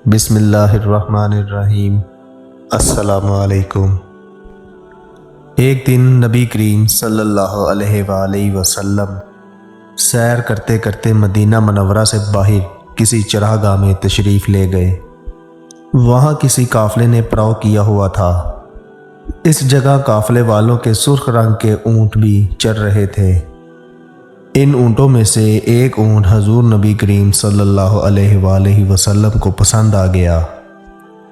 بسم اللہ الرحمن الرحیم۔ السلام علیکم۔ ایک دن نبی کریم صلی اللہ علیہ وآلہ وسلم سیر کرتے کرتے مدینہ منورہ سے باہر کسی چراگاہ میں تشریف لے گئے۔ وہاں کسی قافلے نے پڑاؤ کیا ہوا تھا۔ اس جگہ قافلے والوں کے سرخ رنگ کے اونٹ بھی چر رہے تھے۔ ان اونٹوں میں سے ایک اونٹ حضور نبی کریم صلی اللہ علیہ وآلہ وسلم کو پسند آ گیا۔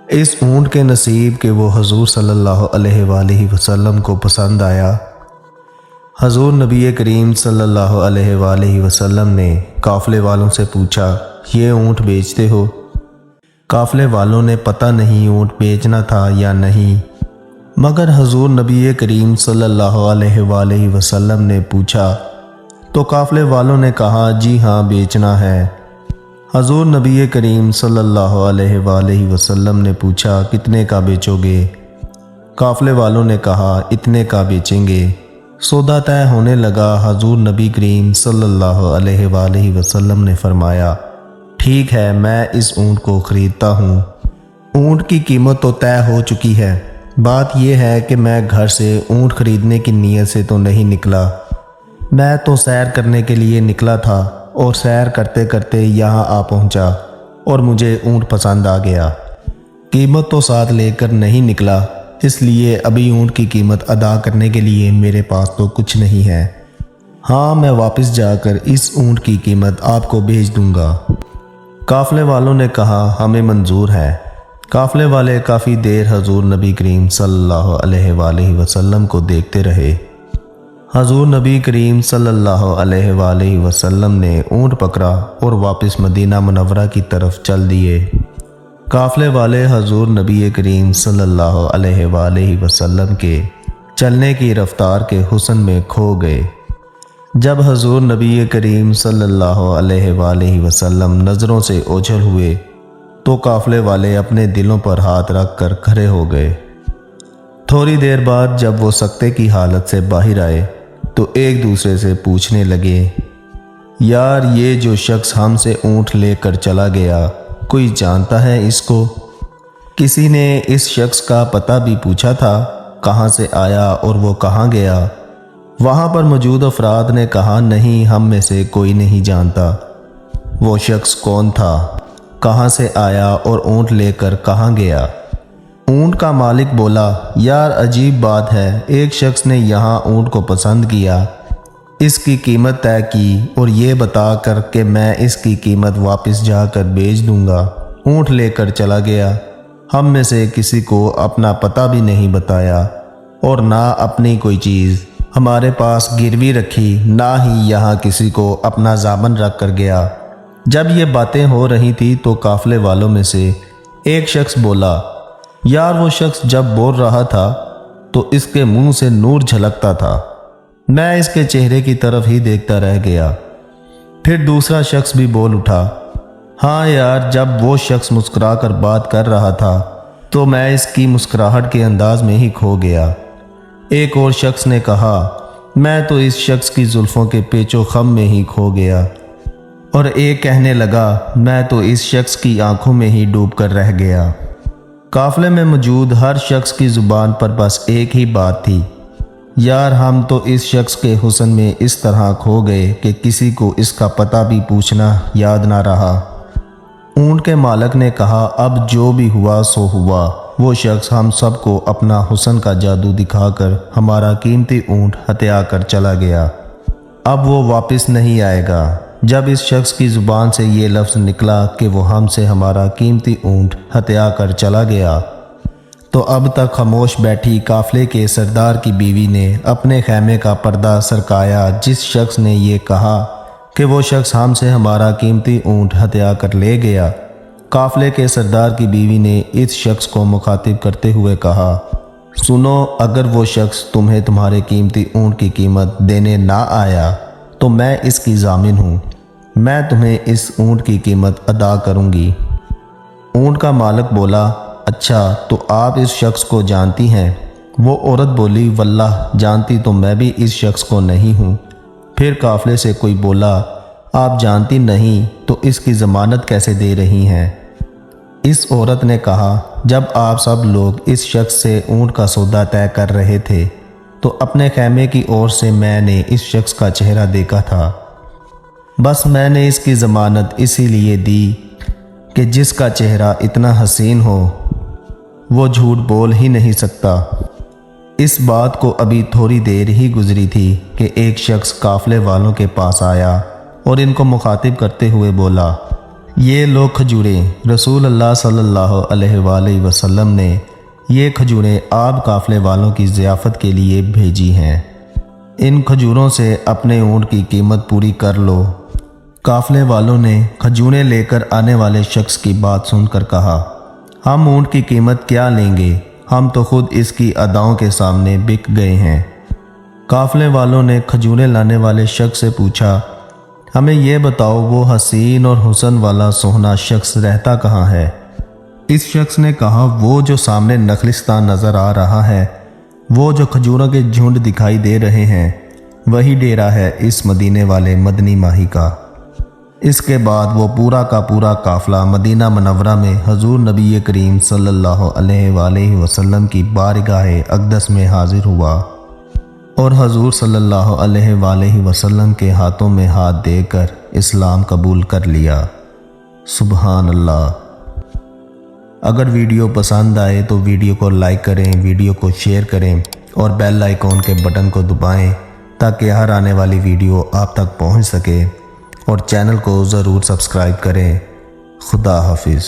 اس اونٹ کے نصیب کہ وہ حضور صلی اللہ علیہ وآلہ وسلم کو پسند آیا۔ حضور نبی کریم صلی اللہ علیہ وآلہ وسلم نے قافلے والوں سے پوچھا، یہ اونٹ بیچتے ہو؟ قافلے والوں نے پتہ نہیں اونٹ بیچنا تھا یا نہیں، مگر حضور نبی کریم صلی اللہ علیہ وآلہ وسلم نے پوچھا تو قافلے والوں نے کہا جی ہاں بیچنا ہے۔ حضور نبی کریم صلی اللہ علیہ وآلہ وسلم نے پوچھا کتنے کا بیچو گے؟ قافلے والوں نے کہا اتنے کا بیچیں گے۔ سودا طے ہونے لگا۔ حضور نبی کریم صلی اللہ علیہ وآلہ وسلم نے فرمایا ٹھیک ہے، میں اس اونٹ کو خریدتا ہوں۔ اونٹ کی قیمت تو طے ہو چکی ہے، بات یہ ہے کہ میں گھر سے اونٹ خریدنے کی نیت سے تو نہیں نکلا، میں تو سیر کرنے کے لیے نکلا تھا اور سیر کرتے کرتے یہاں آ پہنچا اور مجھے اونٹ پسند آ گیا۔ قیمت تو ساتھ لے کر نہیں نکلا، اس لیے ابھی اونٹ کی قیمت ادا کرنے کے لیے میرے پاس تو کچھ نہیں ہے۔ ہاں، میں واپس جا کر اس اونٹ کی قیمت آپ کو بھیج دوں گا۔ قافلے والوں نے کہا ہمیں منظور ہے۔ قافلے والے کافی دیر حضور نبی کریم صلی اللہ علیہ وآلہ وسلم کو دیکھتے رہے۔ حضور نبی کریم صلی اللہ علیہ وآلہ وسلم نے اونٹ پکڑا اور واپس مدینہ منورہ کی طرف چل دیے۔ قافلے والے حضور نبی کریم صلی اللہ علیہ وآلہ وسلم کے چلنے کی رفتار کے حسن میں کھو گئے۔ جب حضور نبی کریم صلی اللہ علیہ وآلہ وسلم نظروں سے اوجھل ہوئے تو قافلے والے اپنے دلوں پر ہاتھ رکھ کر کھڑے ہو گئے۔ تھوڑی دیر بعد جب وہ سکتے کی حالت سے باہر آئے تو ایک دوسرے سے پوچھنے لگے یار یہ جو شخص ہم سے اونٹ لے کر چلا گیا، کوئی جانتا ہے اس کو؟ کسی نے اس شخص کا پتہ بھی پوچھا تھا، کہاں سے آیا اور وہ کہاں گیا؟ وہاں پر موجود افراد نے کہا نہیں، ہم میں سے کوئی نہیں جانتا۔ وہ شخص کون تھا؟ کہاں سے آیا اور اونٹ لے کر کہاں گیا؟ اونٹ کا مالک بولا یار عجیب بات ہے، ایک شخص نے یہاں اونٹ کو پسند کیا، اس کی قیمت طے کی اور یہ بتا کر کہ میں اس کی قیمت واپس جا کر بیچ دوں گا، اونٹ لے کر چلا گیا۔ ہم میں سے کسی کو اپنا پتہ بھی نہیں بتایا اور نہ اپنی کوئی چیز ہمارے پاس گروی رکھی، نہ ہی یہاں کسی کو اپنا ضامن رکھ کر گیا۔ جب یہ باتیں ہو رہی تھی تو قافلے والوں میں سے ایک شخص بولا یار وہ شخص جب بول رہا تھا تو اس کے منہ سے نور جھلکتا تھا، میں اس کے چہرے کی طرف ہی دیکھتا رہ گیا۔ پھر دوسرا شخص بھی بول اٹھا ہاں یار جب وہ شخص مسکرا کر بات کر رہا تھا تو میں اس کی مسکراہٹ کے انداز میں ہی کھو گیا۔ ایک اور شخص نے کہا میں تو اس شخص کی زلفوں کے پیچ و خم میں ہی کھو گیا، اور ایک کہنے لگا میں تو اس شخص کی آنکھوں میں ہی ڈوب کر رہ گیا۔ قافلے میں موجود ہر شخص کی زبان پر بس ایک ہی بات تھی، یار ہم تو اس شخص کے حسن میں اس طرح کھو گئے کہ کسی کو اس کا پتہ بھی پوچھنا یاد نہ رہا۔ اونٹ کے مالک نے کہا اب جو بھی ہوا سو ہوا، وہ شخص ہم سب کو اپنا حسن کا جادو دکھا کر ہمارا قیمتی اونٹ ہتھیا کر چلا گیا، اب وہ واپس نہیں آئے گا۔ جب اس شخص کی زبان سے یہ لفظ نکلا کہ وہ ہم سے ہمارا قیمتی اونٹ ہتھیا کر چلا گیا تو اب تک خاموش بیٹھی قافلے کے سردار کی بیوی نے اپنے خیمے کا پردہ سرکایا۔ جس شخص نے یہ کہا کہ وہ شخص ہم سے ہمارا قیمتی اونٹ ہتھیا کر لے گیا، قافلے کے سردار کی بیوی نے اس شخص کو مخاطب کرتے ہوئے کہا سنو، اگر وہ شخص تمہیں تمہارے قیمتی اونٹ کی قیمت دینے نہ آیا تو میں اس کی ضامن ہوں، میں تمہیں اس اونٹ کی قیمت ادا کروں گی۔ اونٹ کا مالک بولا اچھا تو آپ اس شخص کو جانتی ہیں؟ وہ عورت بولی واللہ جانتی تو میں بھی اس شخص کو نہیں ہوں۔ پھر قافلے سے کوئی بولا آپ جانتی نہیں تو اس کی ضمانت کیسے دے رہی ہیں؟ اس عورت نے کہا، جب آپ سب لوگ اس شخص سے اونٹ کا سودا طے کر رہے تھے تو اپنے خیمے کی اور سے میں نے اس شخص کا چہرہ دیکھا تھا، بس میں نے اس کی ضمانت اسی لیے دی کہ جس کا چہرہ اتنا حسین ہو وہ جھوٹ بول ہی نہیں سکتا۔ اس بات کو ابھی تھوڑی دیر ہی گزری تھی کہ ایک شخص قافلے والوں کے پاس آیا اور ان کو مخاطب کرتے ہوئے بولا، یہ لو کھجوریں، رسول اللہ صلی اللہ علیہ وآلہ وسلم نے یہ کھجوریں آپ قافلے والوں کی ضیافت کے لیے بھیجی ہیں، ان کھجوروں سے اپنے اونٹ کی قیمت پوری کر لو۔ قافلے والوں نے کھجوریں لے کر آنے والے شخص کی بات سن کر کہا، ہم اونٹ کی قیمت کیا لیں گے، ہم تو خود اس کی اداؤں کے سامنے بک گئے ہیں۔ قافلے والوں نے کھجوریں لانے والے شخص سے پوچھا، ہمیں یہ بتاؤ وہ حسین اور حسن والا سوہنا شخص رہتا کہاں ہے؟ اس شخص نے کہا، وہ جو سامنے نخلستان نظر آ رہا ہے، وہ جو کھجوروں کے جھنڈ دکھائی دے رہے ہیں، وہی ڈیرہ ہے اس مدینے والے مدنی ماہی کا۔ اس کے بعد وہ پورا کا پورا قافلہ مدینہ منورہ میں حضور نبی کریم صلی اللہ علیہ وآلہ وسلم کی بارگاہ اقدس میں حاضر ہوا اور حضور صلی اللہ علیہ وآلہ وسلم کے ہاتھوں میں ہاتھ دے کر اسلام قبول کر لیا۔ سبحان اللہ۔ اگر ویڈیو پسند آئے تو ویڈیو کو لائک کریں، ویڈیو کو شیئر کریں اور بیل آئیکن کے بٹن کو دبائیں تاکہ ہر آنے والی ویڈیو آپ تک پہنچ سکے، اور چینل کو ضرور سبسکرائب کریں۔ خدا حافظ۔